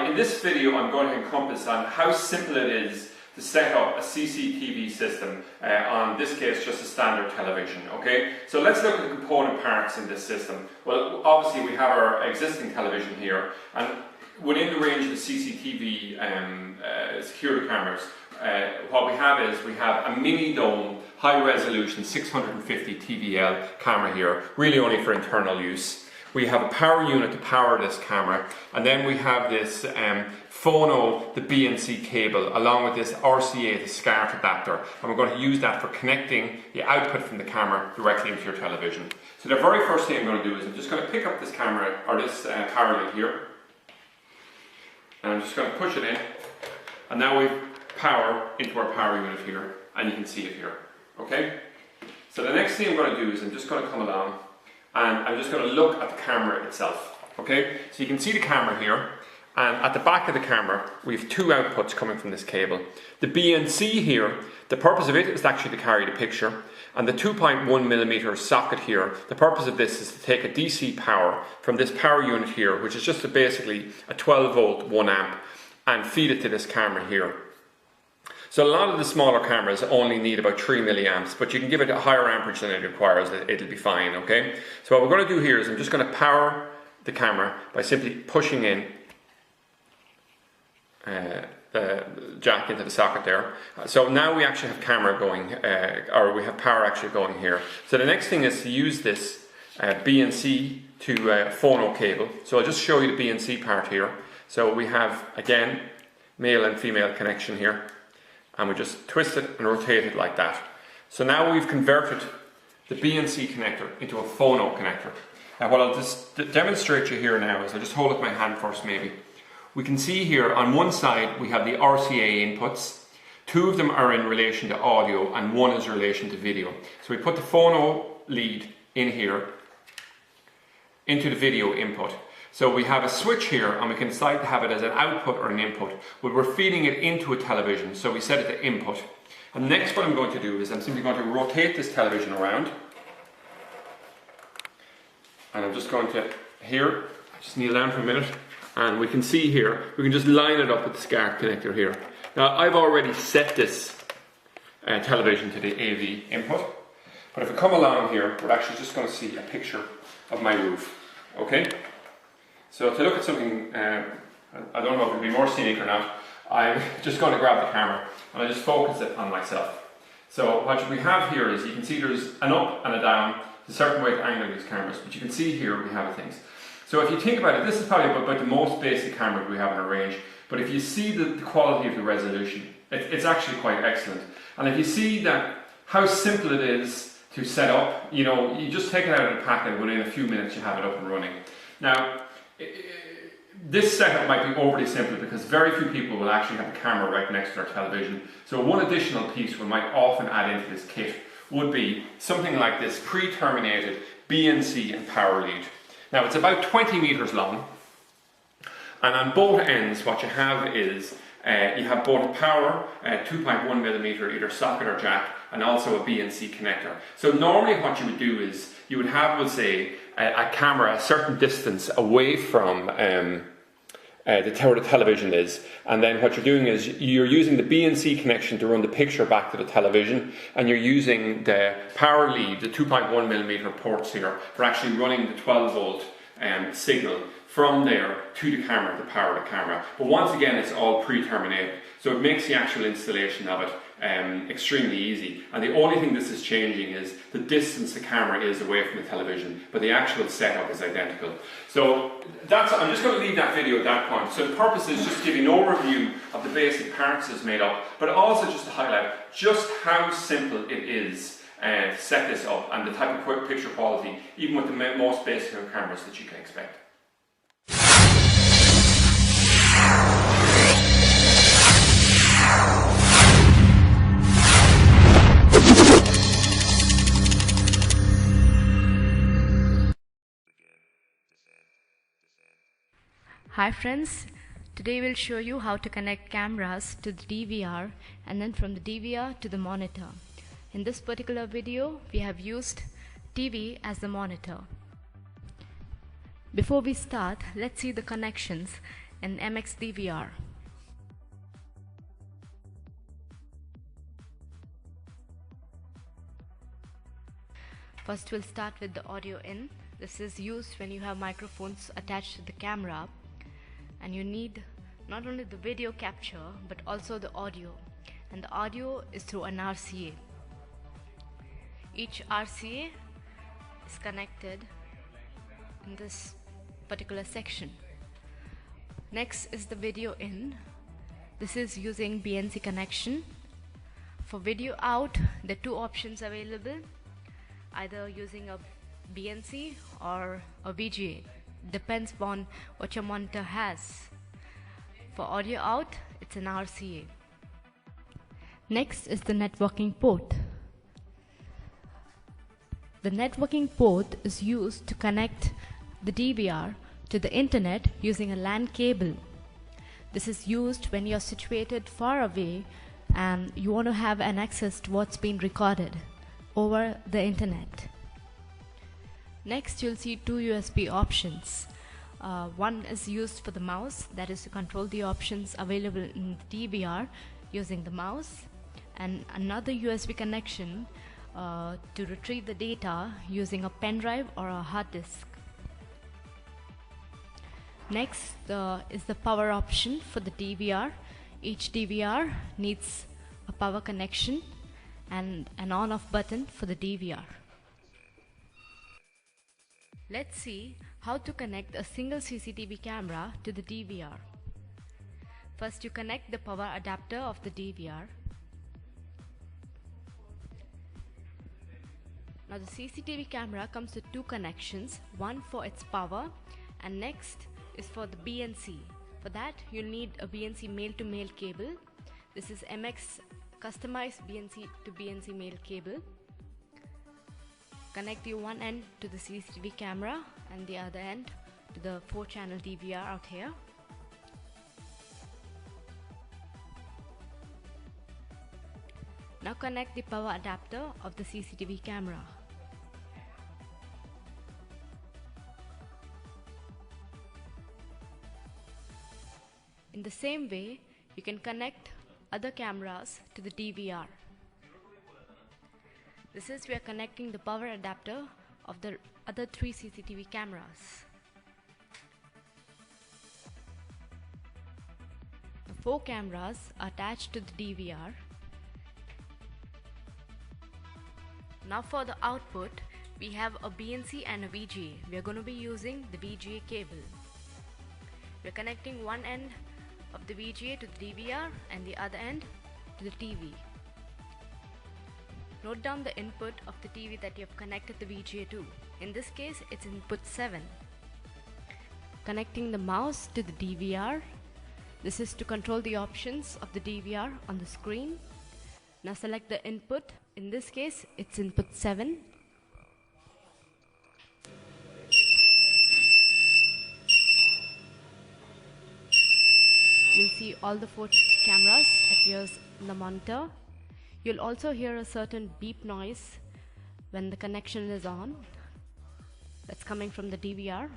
in this video I'm going to encompass on how simple it is to set up a CCTV system on this case just a standard television. Okay, so let's look at the component parts in this system. Well, obviously we have our existing television here, and within the range of the CCTV security cameras, what we have is we have a mini dome high resolution 650 TVL camera here, really only for internal use. We have a power unit to power this camera, and then we have this phono, the BNC cable, along with this RCA, the SCART adapter, and we're going to use that for connecting the output from the camera directly into your television. So the very first thing I'm going to do is I'm just going to pick up this camera, or this power lead here, and I'm just going to push it in, and now we've power into our power unit here, and you can see it here. Okay? So the next thing I'm going to do is I'm just going to come along and I'm just going to look at the camera itself. Okay? So you can see the camera here, and at the back of the camera we have two outputs coming from this cable. The BNC here, the purpose of it is actually to carry the picture, and the 2.1mm socket here, the purpose of this is to take a DC power from this power unit here, which is just basically a 12 volt 1 amp, and feed it to this camera here. So a lot of the smaller cameras only need about 3 milliamps, but you can give it a higher amperage than it requires, it'll be fine, okay? So what we're going to do here is I'm just going to power the camera by simply pushing in the jack into the socket there. So now we actually have camera going, or we have power actually going here. So the next thing is to use this BNC to phono cable. So I'll just show you the BNC part here. So we have, again, male and female connection here, and we just twist it and rotate it like that. So now we've converted the BNC connector into a phono connector. Now what I'll just demonstrate to you here now is I'll just hold up my hand first maybe. We can see here on one side we have the RCA inputs. Two of them are in relation to audio and one is in relation to video. So we put the phono lead in here into the video input. So we have a switch here, and we can decide to have it as an output or an input, but we're feeding it into a television, so we set it to input. And next what I'm going to do is I'm simply going to rotate this television around, and I'm just going to, here, just kneel down for a minute, and we can see here, we can just line it up with the SCART connector here. Now I've already set this television to the AV input, but if I come along here, we're actually just going to see a picture of my roof, okay? So to look at something, I don't know if it'll be more scenic or not, I'm just going to grab the camera and I just focus it on myself. So what we have here is, you can see there's an up and a down, there's a certain way to angle these cameras, but you can see here we have things. So if you think about it, this is probably about the most basic camera we have in our range, but if you see the quality of the resolution, it's actually quite excellent. And if you see that how simple it is to set up, you know, you just take it out of the pack and within a few minutes you have it up and running. Now, this setup might be overly simple because very few people will actually have a camera right next to their television. So one additional piece we might often add into this kit would be something like this pre-terminated BNC and power lead. Now it's about 20 meters long, and on both ends what you have is you have both a power, 2.1mm either socket or jack, and also a BNC connector. So normally what you would do is you would have, we'll say, a camera a certain distance away from where the television is, and then what you're doing is you're using the BNC connection to run the picture back to the television, and you're using the power lead, the 2.1mm ports here, for actually running the 12 volt signal from there to the camera to power the camera. But once again, it's all pre-terminated, so it makes the actual installation of it extremely easy. And the only thing this is changing is the distance the camera is away from the television, but the actual setup is identical. So I'm just going to leave that video at that point. So the purpose is just giving an overview of the basic parts it's made up, but also just to highlight just how simple it is to set this up and the type of picture quality, even with the most basic of cameras that you can expect. Hi friends, today we'll show you how to connect cameras to the DVR and then from the DVR to the monitor. In this particular video, we have used TV as the monitor. Before we start, let's see the connections. in MX DVR. First we'll start with the audio in. This is used when you have microphones attached to the camera and you need not only the video capture but also the audio, and the audio is through an RCA. Each RCA is connected in this particular section. Next is the video in. This is using BNC connection. For video out, there are two options available, either using a BNC or a VGA. Depends upon what your monitor has. For audio out, it's an RCA. Next is the networking port. The networking port is used to connect the DVR to the internet using a LAN cable. This is used when you're situated far away and you want to have an access to what's been recorded over the internet. Next, you'll see two USB options. One is used for the mouse, that is to control the options available in the DVR using the mouse, and another USB connection to retrieve the data using a pen drive or a hard disk. Next is the power option for the DVR. Each DVR needs a power connection and an on-off button for the DVR. Let's see how to connect a single CCTV camera to the DVR. First, you connect the power adapter of the DVR. Now the CCTV camera comes with two connections, one for its power and next is for the BNC. For that you'll need a BNC male-to-male cable. This is MX customized BNC to BNC male cable. Connect the one end to the CCTV camera and the other end to the 4-channel DVR out here. Now connect the power adapter of the CCTV camera. In the same way, you can connect other cameras to the DVR. This is we are connecting the power adapter of the other 3 CCTV cameras. The 4 cameras are attached to the DVR. Now for the output, we have a BNC and a VGA. We are going to be using the VGA cable. We are connecting one end of the VGA to the DVR and the other end to the TV. Note down the input of the TV that you have connected the VGA to. In this case, it's input 7. Connecting the mouse to the DVR. This is to control the options of the DVR on the screen. Now select the input. In this case, it's input 7. You'll see all the 4 cameras appears in the monitor. You'll also hear a certain beep noise when the connection is on. That's coming from the DVR.